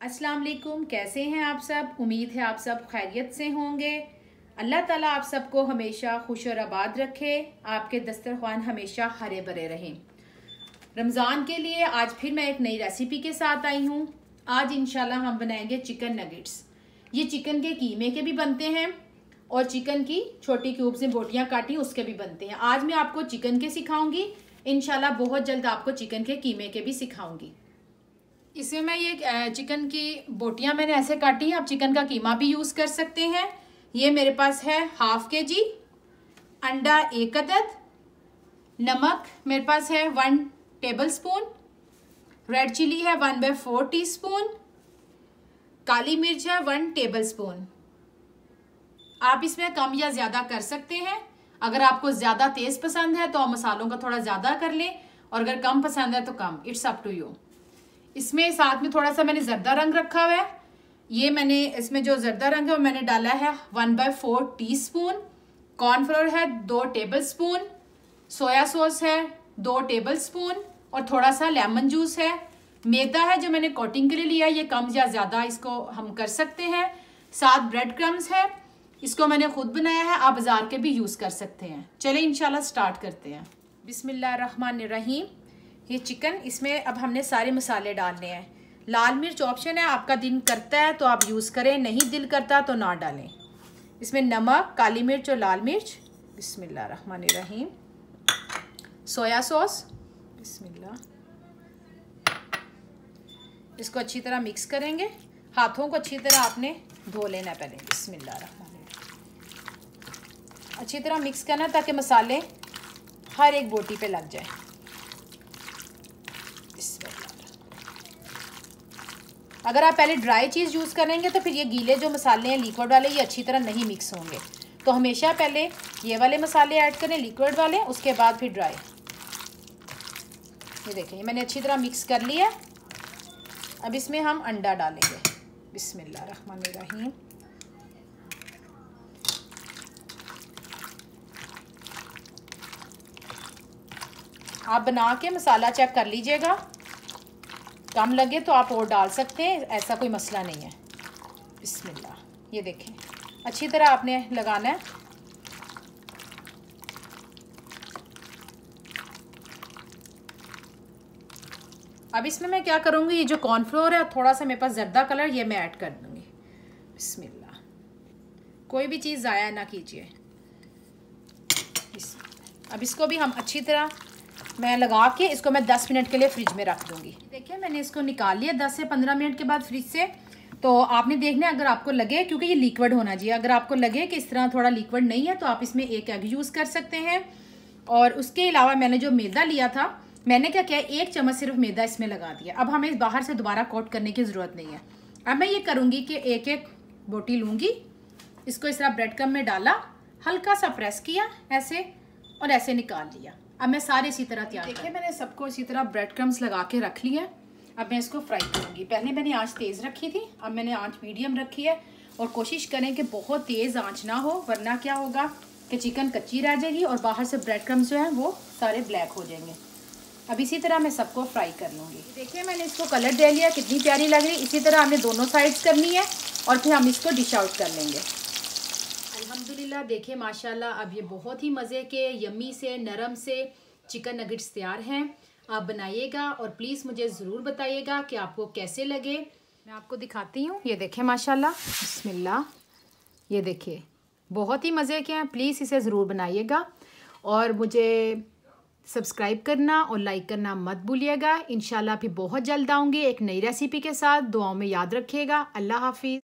अस्सलाम वालेकुम, कैसे हैं आप सब। उम्मीद है आप सब खैरियत से होंगे। अल्लाह ताला आप सबको हमेशा खुश और आबाद रखे, आपके दस्तरखान हमेशा हरे भरे रहें। रमज़ान के लिए आज फिर मैं एक नई रेसिपी के साथ आई हूँ। आज इंशाल्लाह हम बनाएंगे चिकन नगेट्स। ये चिकन के कीमे के भी बनते हैं और चिकन की छोटी क्यूब्स में बोटियाँ काटी उसके भी बनते हैं। आज मैं आपको चिकन के सिखाऊंगी, इंशाल्लाह बहुत जल्द आपको चिकन के कीमे के भी सिखाऊंगी। इसमें मैं ये चिकन की बोटियां मैंने ऐसे काटी हैं। आप चिकन का कीमा भी यूज़ कर सकते हैं। ये मेरे पास है 1/2 kg, अंडा 1 अदद, नमक मेरे पास है 1 टेबलस्पून, रेड चिली है 1/4 टीस्पून, काली मिर्च है 1 टेबलस्पून। आप इसमें कम या ज़्यादा कर सकते हैं। अगर आपको ज़्यादा तेज़ पसंद है तो आप मसालों का थोड़ा ज़्यादा कर लें और अगर कम पसंद है तो कम, इट्स अप टू यू। इसमें साथ में थोड़ा सा मैंने जर्दा रंग रखा हुआ है। ये मैंने इसमें जो जर्दा रंग है वो मैंने डाला है 1/4 टीस्पून। कॉर्नफ्लोर है 2 टेबलस्पून, सोया सॉस है 2 टेबलस्पून और थोड़ा सा लेमन जूस है। मैदा है जो मैंने कोटिंग के लिए लिया है, ये कम या ज़्यादा इसको हम कर सकते हैं। 7 ब्रेड क्रम्स है, इसको मैंने खुद बनाया है, आप बाज़ार के भी यूज़ कर सकते हैं। चलिए इंशाल्लाह स्टार्ट करते हैं। बिस्मिल्लाहिर्रहमानिर्रहीम। ये चिकन, इसमें अब हमने सारे मसाले डालने हैं। लाल मिर्च ऑप्शन है, आपका दिल करता है तो आप यूज़ करें, नहीं दिल करता तो ना डालें। इसमें नमक, काली मिर्च और लाल मिर्च। बिस्मिल्लाहिर्रहमानिर्रहीम। सोया सॉस, बिस्मिल्लाह। इसको अच्छी तरह मिक्स करेंगे। हाथों को अच्छी तरह आपने धो लेना है पहले। बिस्मिल्लाहिर्रहमानिर्रहीम। अच्छी तरह मिक्स करना ताकि मसाले हर एक बोटी पे लग जाए। अगर आप पहले ड्राई चीज़ यूज़ करेंगे तो फिर ये गीले जो मसाले हैं लिक्विड वाले, ये अच्छी तरह नहीं मिक्स होंगे। तो हमेशा पहले ये वाले मसाले ऐड करें लिक्विड वाले, उसके बाद फिर ड्राई। ये देखें मैंने अच्छी तरह मिक्स कर लिया। अब इसमें हम अंडा डालेंगे। बिस्मिल्लाहिर्रहमानिर्रहीम। आप बना के मसाला चेक कर लीजिएगा, कम लगे तो आप और डाल सकते हैं, ऐसा कोई मसला नहीं है। बिस्मिल्लाह। ये देखें अच्छी तरह आपने लगाना है। अब इसमें मैं क्या करूँगी, ये जो कॉर्नफ्लोर है थोड़ा सा मेरे पास जर्दा कलर, ये मैं ऐड कर दूँगी। बिस्मिल्लाह। कोई भी चीज़ ज़ाया ना कीजिए। अब इसको भी हम अच्छी तरह मैं लगा के इसको मैं 10 मिनट के लिए फ्रिज में रख दूंगी। देखिए मैंने इसको निकाल लिया 10 से 15 मिनट के बाद फ्रिज से। तो आपने देखना है, अगर आपको लगे, क्योंकि ये लिक्विड होना चाहिए, अगर आपको लगे कि इस तरह थोड़ा लिक्विड नहीं है तो आप इसमें 1 एग यूज़ कर सकते हैं। और उसके अलावा मैंने जो मैदा लिया था, मैंने क्या किया, 1 चम्मच सिर्फ मैदा इसमें लगा दिया। अब हमें बाहर से दोबारा कोट करने की ज़रूरत नहीं है। अब मैं ये करूँगी कि एक एक बोटी लूँगी, इसको इस तरह ब्रेड क्रम्ब में डाला, हल्का सा प्रेस किया ऐसे और ऐसे निकाल लिया। अब मैं सारे इसी तरह तैयार, देखिए मैंने सबको इसी तरह ब्रेड क्रम्स लगा के रख लिया। अब मैं इसको फ्राई करूँगी। पहले मैंने आंच तेज़ रखी थी, अब मैंने आंच मीडियम रखी है। और कोशिश करें कि बहुत तेज़ आंच ना हो, वरना क्या होगा कि चिकन कच्ची रह जाएगी और बाहर से ब्रेड क्रम्स जो हैं वो सारे ब्लैक हो जाएंगे। अब इसी तरह मैं सबको फ्राई कर लूँगी। देखिए मैंने इसको कलर दे लिया, कितनी प्यारी लग रही। इसी तरह हमने दोनों साइड्स करनी है और फिर हम इसको डिश आउट कर लेंगे। अल्हम्दुलिल्लाह देखिए माशाल्लाह, अब ये बहुत ही मज़े के यम्मी से नरम से चिकन नगेट्स तैयार हैं। आप बनाइएगा और प्लीज़ मुझे ज़रूर बताइएगा कि आपको कैसे लगे। मैं आपको दिखाती हूँ। ये देखें माशाल्लाह, बिस्मिल्लाह। ये देखिए बहुत ही मज़े के हैं। प्लीज़ इसे ज़रूर बनाइएगा और मुझे सब्सक्राइब करना और लाइक करना मत भूलिएगा। इंशाल्लाह फिर बहुत जल्द आऊँगी एक नई रेसिपी के साथ। दुआओं में याद रखिएगा। अल्लाह हाफिज़।